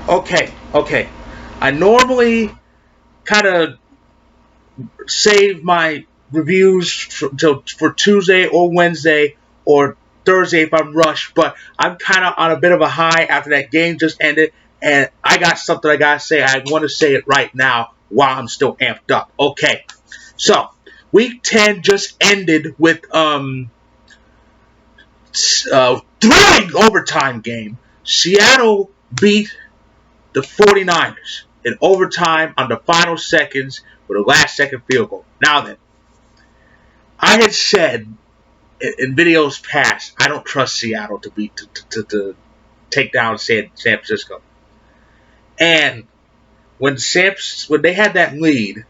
Okay. I normally kind of save my reviews for Tuesday or Wednesday or Thursday if I'm rushed, but I'm kind of on a bit of a high after that game just ended, and I got something I gotta say. I want to say it right now while I'm still amped up. Okay, so Week 10 just ended with thrilling overtime game. Seattle beat the 49ers in overtime on the final seconds with a last second field goal. Now then, I had said in videos past, I don't trust Seattle to beat to take down San Francisco. And when they had that lead,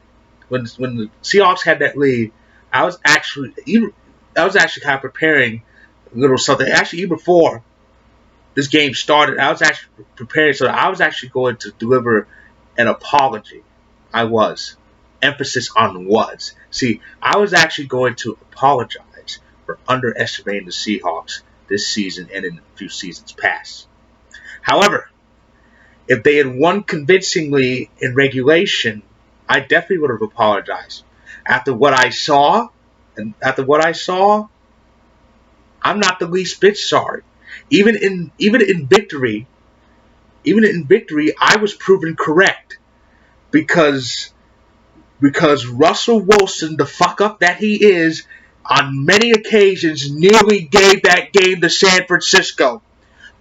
when the Seahawks had that lead, I was actually kind of preparing a little something. Actually, even before this game started, I was actually preparing, so I was actually going to deliver an apology. I was. Emphasis on was. See, I was actually going to apologize for underestimating the Seahawks this season and in a few seasons past. However, if they had won convincingly in regulation, I definitely would have apologized. After what I saw, I'm not the least bit sorry. Even in victory, I was proven correct because Russell Wilson, the fuck up that he is, on many occasions nearly gave that game to San Francisco.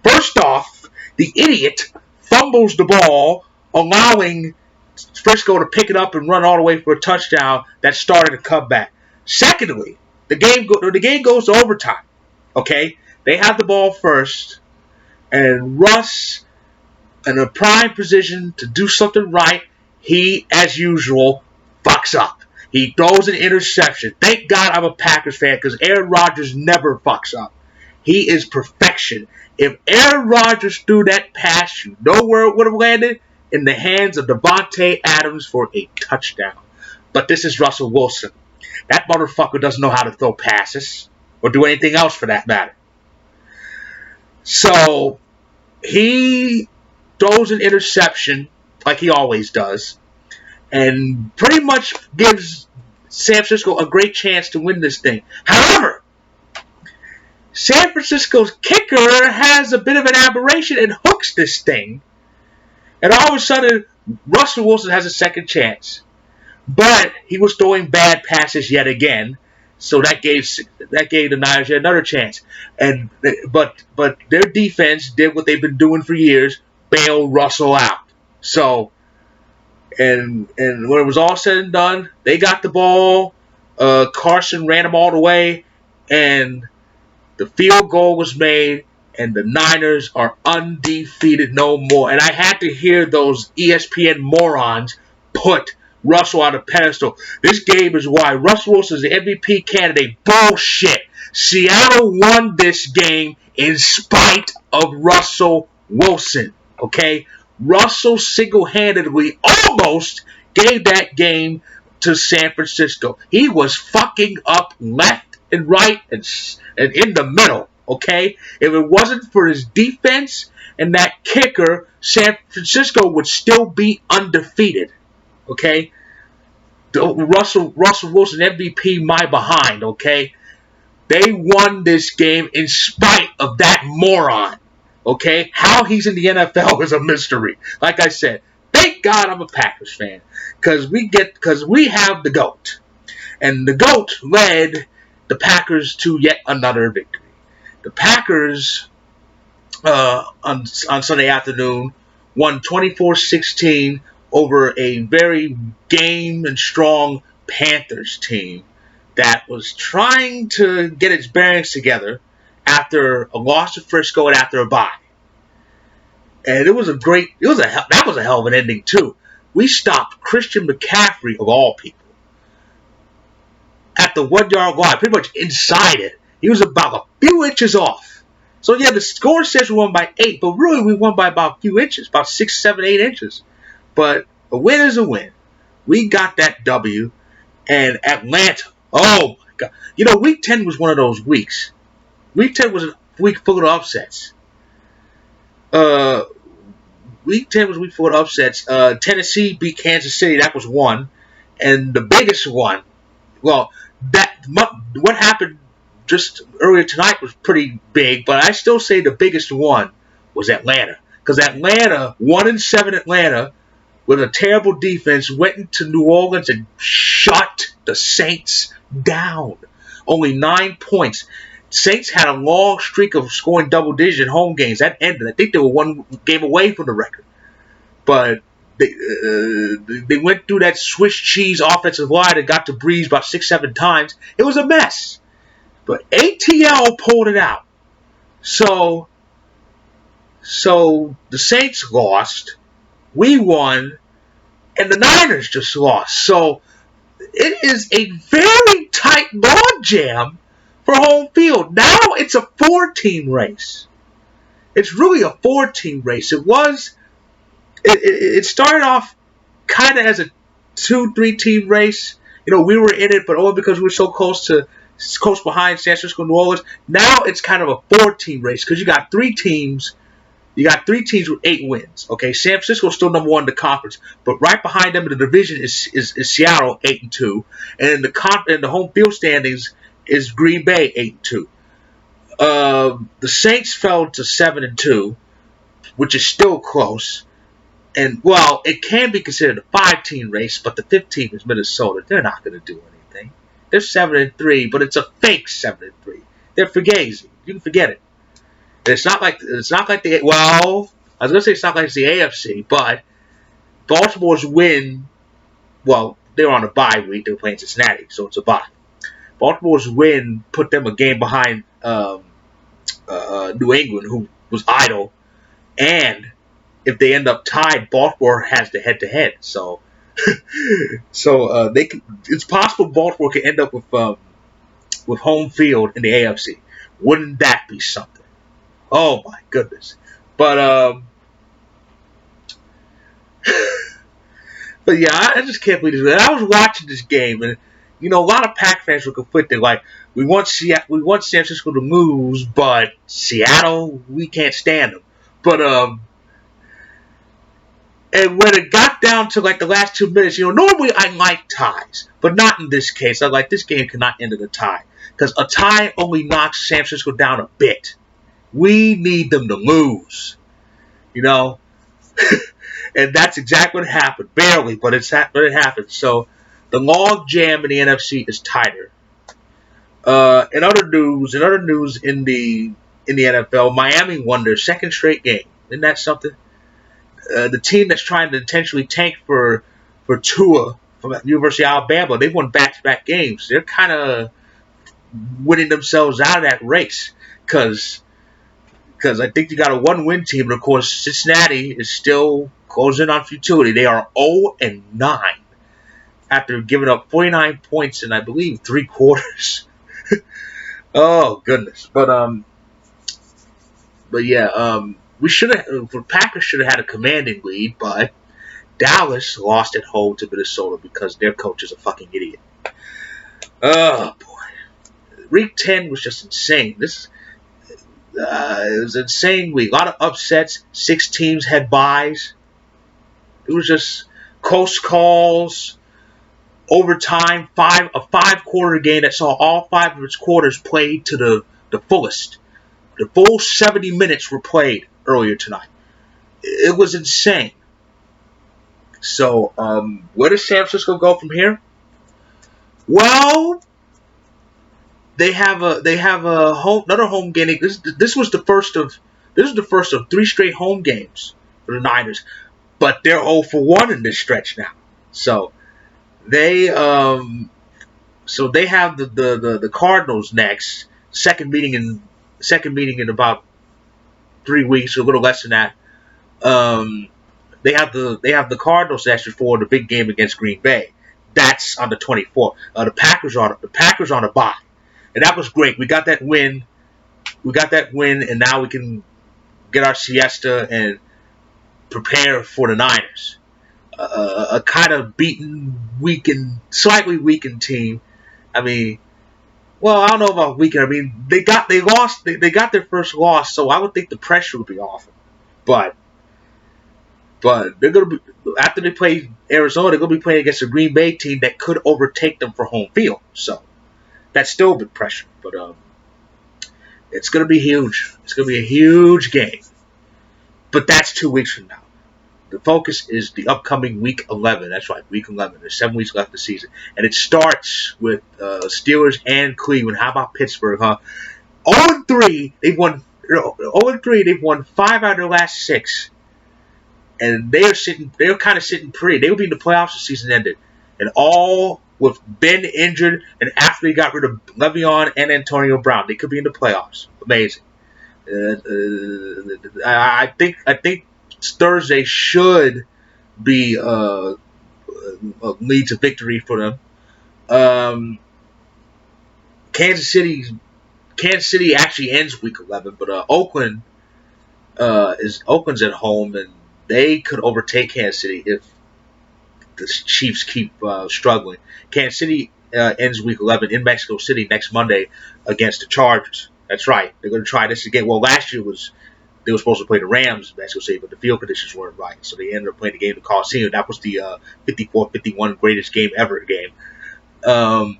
First off, the idiot fumbles the ball, allowing Frisco to pick it up and run all the way for a touchdown that started a comeback. Secondly, the game goes to overtime. Okay, they have the ball first, and Russ in a prime position to do something right, he, as usual, fucks up. He throws an interception. Thank God I'm a Packers fan because Aaron Rodgers never fucks up. He is perfection. If Aaron Rodgers threw that pass, you know where it would have landed? In the hands of Davante Adams for a touchdown. But this is Russell Wilson. That motherfucker doesn't know how to throw passes or do anything else for that matter. So he throws an interception like he always does and pretty much gives San Francisco a great chance to win this thing. However, San Francisco's kicker has a bit of an aberration and hooks this thing. And all of a sudden, Russell Wilson has a second chance. But he was throwing bad passes yet again. So that gave the Niners yet another chance. But their defense did what they've been doing for years, bail Russell out. So and when it was all said and done, they got the ball. Carson ran them all the way, and the field goal was made, and the Niners are undefeated no more. And I had to hear those ESPN morons put Russell on a pedestal. This game is why Russell Wilson is the MVP candidate. Bullshit. Seattle won this game in spite of Russell Wilson. Okay? Russell single-handedly almost gave that game to San Francisco. He was fucking up left and right and in the middle, okay? If it wasn't for his defense and that kicker, San Francisco would still be undefeated, okay? Russell Wilson MVP my behind, okay? They won this game in spite of that moron, okay? How he's in the NFL is a mystery. Like I said, thank God I'm a Packers fan because we have the GOAT. And the GOAT led the Packers to yet another victory. The Packers on Sunday afternoon won 24-16 over a very game and strong Panthers team that was trying to get its bearings together after a loss to Frisco and after a bye. And that was a hell of an ending too. We stopped Christian McCaffrey of all people at the 1 yard line, pretty much inside it. He was about a few inches off. So yeah, the score says we won by 8, but really we won by about a few inches, about 6, 7, 8 inches. But a win is a win. We got that W, and Atlanta. Oh my God! You know, Week 10 was one of those weeks. Week 10 was a week full of upsets. Week 10 was week 4 upsets. Tennessee beat Kansas City. That was one. And the biggest one, well, what happened just earlier tonight was pretty big, but I still say the biggest one was Atlanta. Because Atlanta, 1-7 Atlanta, with a terrible defense, went into New Orleans and shut the Saints down. Only 9 points. Saints had a long streak of scoring double-digit home games. That ended. I think they were one game away from the record. But they went through that Swiss cheese offensive line and got to Breeze about 6-7 times. It was a mess. But ATL pulled it out. So the Saints lost. We won. And the Niners just lost. So it is a very tight logjam for home field. Now it's a 4-team race. It's really a 4-team race. It started off kind of as a 2-3 team race. We were in it, but only because we were so close behind San Francisco, New Orleans. Now it's kind of a 4-team race because you got 3 teams. You got 3 teams with 8 wins. Okay, San Francisco is still number 1 in the conference, but right behind them in the division is Seattle 8-2, and in the home field standings is Green Bay 8-2. The Saints fell to 7-2, which is still close. And, well, it can be considered a 5-team race, but the 5th team is Minnesota. They're not going to do anything. They're 7-3, but it's a fake 7-3. They're fugazi. You can forget it. And it's not like the, well, I was going to say it's not like it's the AFC, but Baltimore's win, well, they were on a bye week. They were playing Cincinnati, so it's a bye. Baltimore's win put them a game behind New England, who was idle, and if they end up tied, Baltimore has the head-to-head. So, it's possible Baltimore could end up with home field in the AFC. Wouldn't that be something? Oh my goodness! But yeah, I just can't believe this. I was watching this game, and a lot of Pack fans were conflicted. Like, we want San Francisco to lose, but Seattle, we can't stand them. But and when it got down to like the last 2 minutes, normally I like ties, but not in this case. I like this game cannot end in a tie because a tie only knocks San Francisco down a bit. We need them to lose, and that's exactly what happened. Barely, but it happened. So the log jam in the NFC is tighter. In other news in the NFL, Miami won their 2nd straight game. Isn't that something? The team that's trying to intentionally tank for Tua from University of Alabama, they won back-to-back games. They're kind of winning themselves out of that race because I think you got a 1-win team, and of course Cincinnati is still closing on futility. They are 0-9 after giving up 49 points in, I believe, 3 quarters. Oh goodness! But yeah, the Packers should have had a commanding lead, but Dallas lost at home to Minnesota because their coach is a fucking idiot. Oh boy, Week 10 was just insane. It was an insane week. A lot of upsets. 6 teams had byes. It was just close calls, overtime, a 5-quarter game that saw all 5 of its quarters played to the fullest. The full 70 minutes were played earlier tonight. It was insane. So, where does San Francisco go from here? Well, they have another home game. This was the first of 3 straight home games for the Niners, but they're 0-1 in this stretch now. So they have the Cardinals next. Second meeting in about 3 weeks, or a little less than that. They have the Cardinals next before the big game against Green Bay. That's on the 24th. The Packers on a bye. And that was great. We got that win. And now we can get our siesta and prepare for the Niners. A kind of beaten, slightly weakened team. I mean, well, I don't know about weakened. I mean, they got their first loss, so I would think the pressure would be off. But But they're gonna be after they play Arizona, they're gonna be playing against a Green Bay team that could overtake them for home field. So that's still a big pressure. But it's gonna be huge. It's gonna be a huge game. But that's 2 weeks from now. The focus is the upcoming Week 11. That's right, Week 11. There's 7 weeks left of the season, and it starts with Steelers and Cleveland. How about Pittsburgh, huh? 0-3. They've won. 0-3. They've won 5 out of their last 6, and they're kind of sitting pretty. They would be in the playoffs if the season ended, and all with Ben injured, and after they got rid of Le'Veon and Antonio Brown, they could be in the playoffs. Amazing. I think Thursday should be a lead to victory for them. Kansas City actually ends Week 11, but Oakland's at home, and they could overtake Kansas City if the Chiefs keep struggling. Kansas City ends Week 11 in Mexico City next Monday against the Chargers. That's right. They're going to try this again. Well, last year they were supposed to play the Rams in Mexico City, but the field conditions weren't right, so they ended up playing the game in the Coliseum. That was the 54-51 greatest game ever game. The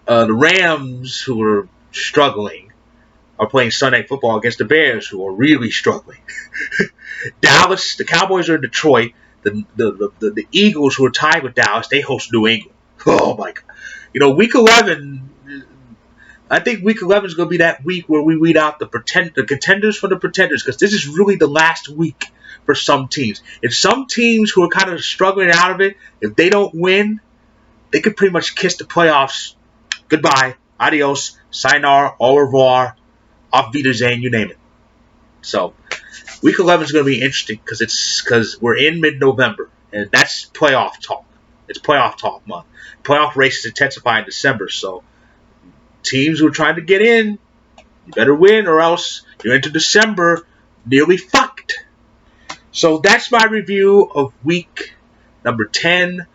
Rams, who are struggling, are playing Sunday football against the Bears, who are really struggling. Dallas, the Cowboys are in Detroit. The Eagles, who are tied with Dallas, they host New England. Oh my God! Week 11. I think Week 11 is going to be that week where we weed out the contenders from the pretenders, because this is really the last week for some teams. If some teams who are kind of struggling out of it, if they don't win, they could pretty much kiss the playoffs goodbye, adios, sayonara, au revoir, auf Wiedersehen, you name it. So, Week 11 is going to be interesting because we're in mid-November, and that's playoff talk. It's playoff talk month. Playoff races intensify in December, so teams who are trying to get in, you better win, or else you're into December nearly fucked. So that's my review of week number 10.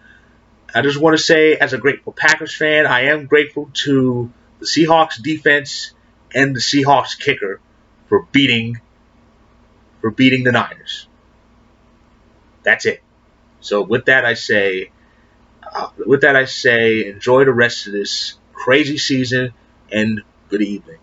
I just want to say, as a grateful Packers fan, I am grateful to the Seahawks defense and the Seahawks kicker for beating the Niners. That's it. So with that I say, enjoy the rest of this crazy season, and good evening.